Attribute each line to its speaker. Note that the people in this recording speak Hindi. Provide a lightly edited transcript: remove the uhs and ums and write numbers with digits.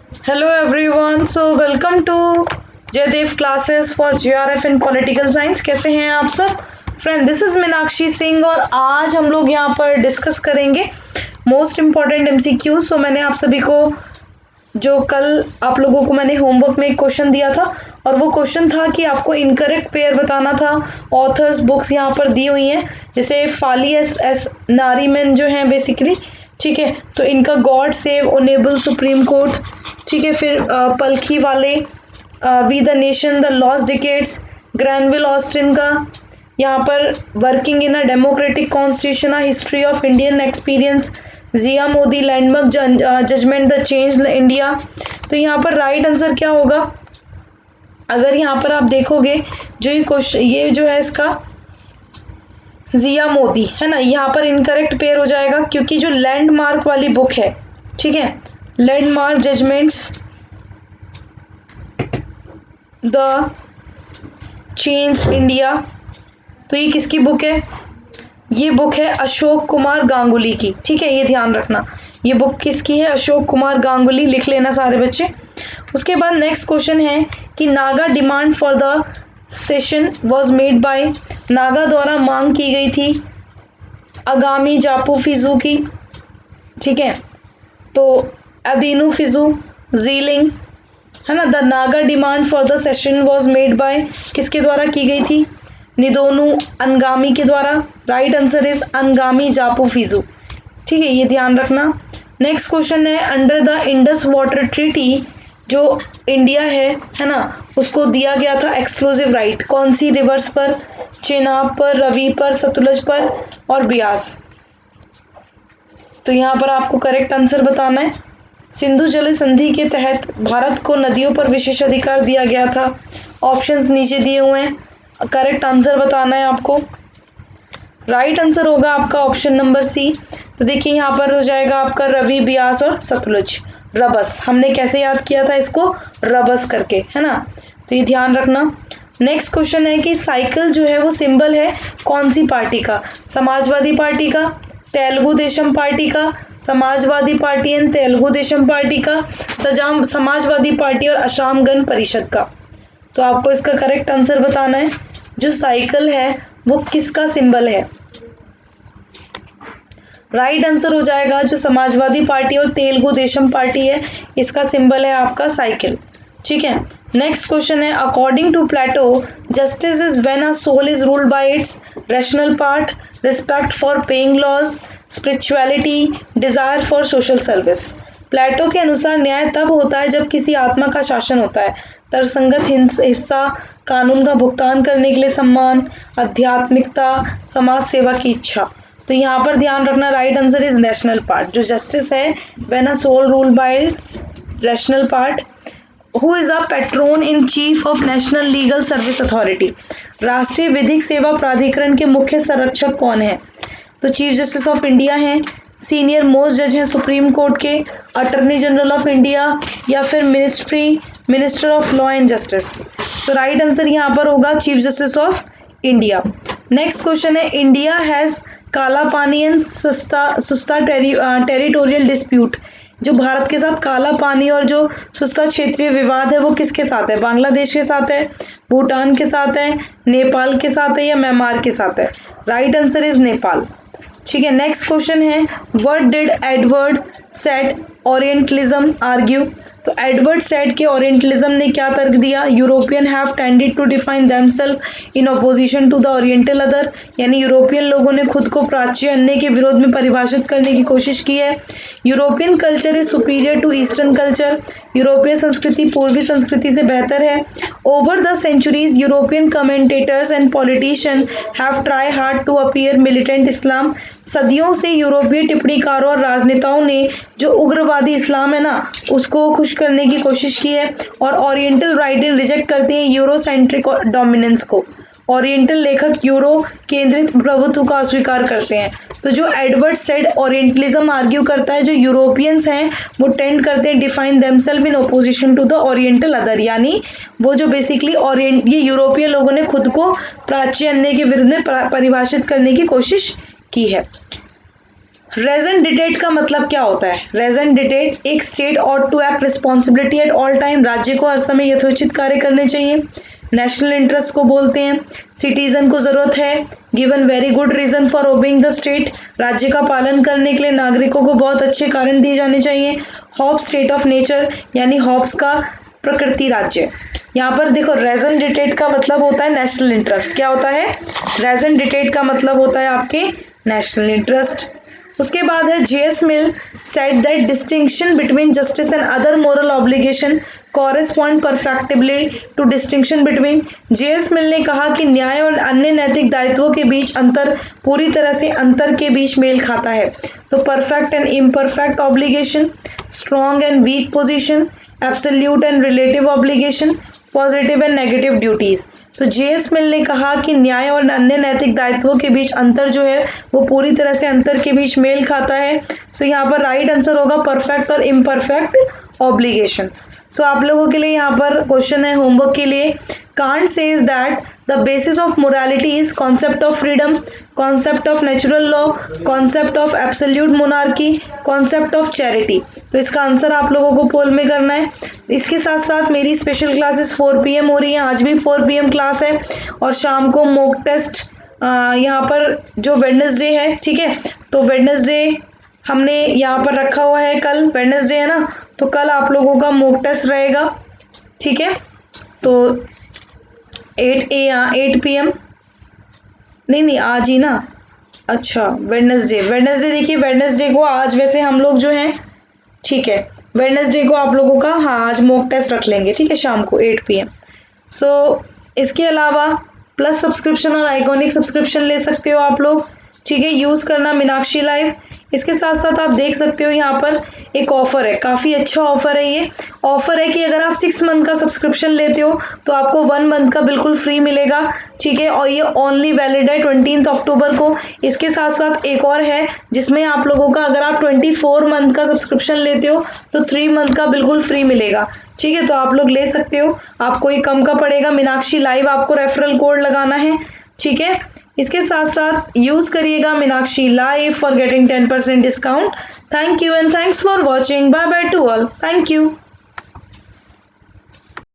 Speaker 1: Hello everyone, so welcome to Jaydev classes for GRF in Political Science. कैसे हैं आप सब friend? This is Meenakshi Singh और आज हम लोग यहाँ पर डिस्कस करेंगे मोस्ट इम्पॉर्टेंट एमसीक्यूज। सो मैंने आप सभी को जो कल आप लोगों को मैंने होमवर्क में एक क्वेश्चन दिया था और वो क्वेश्चन था कि आपको इनकरेक्ट पेयर बताना था। ऑथर्स बुक्स यहाँ पर दी हुई हैं, जैसे फालियस एस नारीमैन जो हैं बेसिकली, ठीक है। तो इनका God save honourable Supreme Court, ठीक है। फिर Palkhivala we the nation the lost decades, Granville Austin का यहाँ पर working in a democratic constitution a history of Indian experience, Zia Mody landmark judgement the change India. तो यहाँ पर राइट आंसर क्या होगा? अगर यहाँ पर आप देखोगे जो ये क्वेश्चन ये जो है इसका जिया मोदी है ना, यहाँ पर इनकरेक्ट पेयर हो जाएगा क्योंकि जो लैंडमार्क वाली बुक है, ठीक है, landmark judgments the change India, तो ये किसकी बुक है? ये बुक है अशोक कुमार गांगुली की, ठीक है, ये ध्यान रखना। ये बुक किसकी है? अशोक कुमार गांगुली, लिख लेना सारे बच्चे। उसके बाद नेक्स्ट क्वेश्चन है कि Naga demand for the session was made by, Naga द्वारा मांग की गई थी आगामी जापू फिजू की, ठीक है। तो अदीनू फिजू जीलिंग है ना। The Naga demand for the session was made by किसके द्वारा की गई थी? निदोनू अनगामी के द्वारा। राइट आंसर इज अनगामी जापू फिजू, ठीक है, ये ध्यान रखना। नेक्स्ट क्वेश्चन है under the Indus water treaty जो इंडिया है ना, उसको दिया गया था एक्सक्लूसिव राइट कौन सी रिवर्स पर? चेनाब पर, रवि पर, सतलुज पर और ब्यास। तो यहाँ पर आपको करेक्ट आंसर बताना है। सिंधु जल संधि के तहत भारत को नदियों पर विशेष अधिकार दिया गया था। ऑप्शंस नीचे दिए हुए हैं, करेक्ट आंसर बताना है आपको। राइट आंसर होगा आपका ऑप्शन नंबर सी। तो देखिए यहाँ पर हो जाएगा आपका रवि, ब्यास और सतलुज। रबस, हमने कैसे याद किया था इसको? रबस करके, है ना। तो ये ध्यान रखना। नेक्स्ट क्वेश्चन है कि साइकिल जो है वो सिंबल है कौन सी पार्टी का? समाजवादी पार्टी का, तेलुगु देशम पार्टी का, Samajwadi party and Telugu Desam party का, सजाम समाजवादी पार्टी और असम गण परिषद का। तो आपको इसका करेक्ट आंसर बताना है। जो साइकिल है वो किसका सिंबल है? राइट आंसर हो जाएगा जो समाजवादी पार्टी और तेलुगु देशम पार्टी है, इसका सिंबल है आपका साइकिल, ठीक है। नेक्स्ट क्वेश्चन है according to Plato justice is when a soul is ruled by its rational part, respect for paying laws, spirituality, desire for social service. Plato के अनुसार न्याय तब होता है जब किसी आत्मा का शासन होता है, तर्कसंगत हिस्सा, कानून का भुगतान करने के लिए सम्मान, आध्यात्मिकता, समाज सेवा की इच्छा। तो यहाँ पर ध्यान रखना right answer is rational part. जो जस्टिस है when a soul rule by its rational part. Who is a patron in chief of National Legal Service Authority, राष्ट्रीय विधिक सेवा प्राधिकरण के मुख्य संरक्षक कौन है? तो चीफ जस्टिस ऑफ इंडिया हैं, सीनियर मोस्ट जज हैं सुप्रीम कोर्ट के, अटर्नी जनरल ऑफ इंडिया या फिर minister of law and justice. तो राइट आंसर यहाँ पर होगा chief justice of India. Next question है इंडिया हैज काला पानी एंड सुस्ता टेरिटोरियल डिस्प्यूट, जो भारत के साथ काला पानी और जो सुस्ता क्षेत्रीय विवाद है वो किसके साथ है? बांग्लादेश के साथ है, भूटान के साथ है, नेपाल के साथ है या म्यांमार के साथ है? राइट आंसर इज नेपाल, ठीक है। नेक्स्ट क्वेश्चन है what did Edward Said orientalism argue, तो एडवर्ड सेड के ओरिएंटलिज्म ने क्या तर्क दिया? European have tended to define themselves in opposition to the oriental other, यानी यूरोपियन लोगों ने खुद को प्राच्य अन्य के विरोध में परिभाषित करने की कोशिश की है। European culture is superior to eastern culture, यूरोपीय संस्कृति पूर्वी संस्कृति से बेहतर है। Over the centuries European commentators and politician have try hard to appear militant Islam, सदियों से यूरोपीय टिप्पणीकारों और राजनेताओं ने जो उग्रवादी इस्लाम है ना उसको खुश करने की कोशिश की है, और ओरिएंटल राइटिंग रिजेक्ट करते हैं यूरोसेंट्रिक डोमिनेंस को। ओरिएंटल लेखक यूरो केंद्रित प्रभुत्व का अस्वीकार करते हैं। तो जो एडवर्ड सेड ओरिएंटलिज्म आर्ग्यू करता है जो यूरोपियंस हैं वो टेंड करते हैं define themselves in opposition to the oriental other, यानी वो जो बेसिकली ये यूरोपियन लोगों ने खुद को प्राच्य अन्य के विरुद्ध में परिभाषित करने की कोशिश की है। रेजन डिटेट का मतलब क्या होता है? रेजन डिटेट, एक state ought to act responsibility at all time, राज्य को हर समय यथोचित कार्य करने चाहिए। नेशनल इंटरेस्ट को बोलते हैं। सिटीजन को जरूरत है, given very good reason for obeying the state, राज्य का पालन करने के लिए नागरिकों को बहुत अच्छे कारण दिए जाने चाहिए। हॉब्स स्टेट ऑफ नेचर, यानी हॉब्स का प्रकृति राज्य। यहाँ पर देखो रेजन डिटेट का मतलब होता है नेशनल इंटरेस्ट। क्या होता है? रेजन डिटेट का मतलब होता है आपके नेशनल इंटरेस्ट। उसके बाद है JS Mill said that distinction between justice and other moral obligation correspond perfectibly to distinction between. JS Mill ने कहा कि न्याय और अन्य नैतिक दायित्वों के बीच अंतर पूरी तरह से अंतर के बीच मेल खाता है। तो perfect and imperfect obligation, strong and weak position, absolute and relative obligation, positive and negative duties. तो जेएस मिल ने कहा कि न्याय और अन्य नैतिक दायित्वों के बीच अंतर जो है वो पूरी तरह से अंतर के बीच मेल खाता है। सो यहाँ पर राइट आंसर होगा परफेक्ट और इम्परफेक्ट ऑब्लिगेशंस। सो आप लोगों के लिए यहाँ पर क्वेश्चन है होमवर्क के लिए। Can't says that the basis of morality is concept of freedom, concept of natural law, concept of absolute monarchy, concept of charity. तो इसका आंसर आप लोगों को पोल में करना है। इसके साथ साथ मेरी स्पेशल क्लासेस 4 PM हो रही हैं। आज भी 4 PM क्लास है और शाम को मॉक टेस्ट यहाँ पर जो वेडनेसडे है, ठीक है, तो वेडनेसडे हमने यहाँ पर रखा हुआ है। कल वेडनेसडे है ना, तो कल आप लोगों का मॉक टेस्ट रहेगा, ठीक है। तो 8 PM नहीं आज ही ना, अच्छा वेडनेसडे देखिए, वेडनेसडे को आज वैसे हम लोग जो हैं, ठीक है, वेडनेसडे को आप लोगों का हाँ आज मॉक टेस्ट रख लेंगे, ठीक है, शाम को 8 PM। सो इसके अलावा प्लस सब्सक्रिप्शन और आइकॉनिक सब्सक्रिप्शन ले सकते हो आप लोग, ठीक है, यूज़ करना मीनाक्षी लाइव। इसके साथ साथ आप देख सकते हो यहाँ पर एक ऑफर है, काफ़ी अच्छा ऑफर है। ये ऑफर है कि अगर आप 6 मंथ का सब्सक्रिप्शन लेते हो तो आपको 1 मंथ का बिल्कुल फ्री मिलेगा, ठीक है, और ये ओनली वैलिड है 20 अक्टूबर को। इसके साथ साथ एक और है जिसमें आप लोगों का अगर आप 24 मंथ का सब्सक्रिप्शन लेते हो तो 3 मंथ का बिल्कुल फ्री मिलेगा, ठीक है, तो आप लोग ले सकते हो, आपको ये कम का पड़ेगा। मीनाक्षी लाइव आपको रेफरल कोड लगाना है, ठीक है। इसके साथ साथ यूज करिएगा Meenakshi live for getting 10% discount. Thank you and thanks for watching. Bye bye to all. Thank you.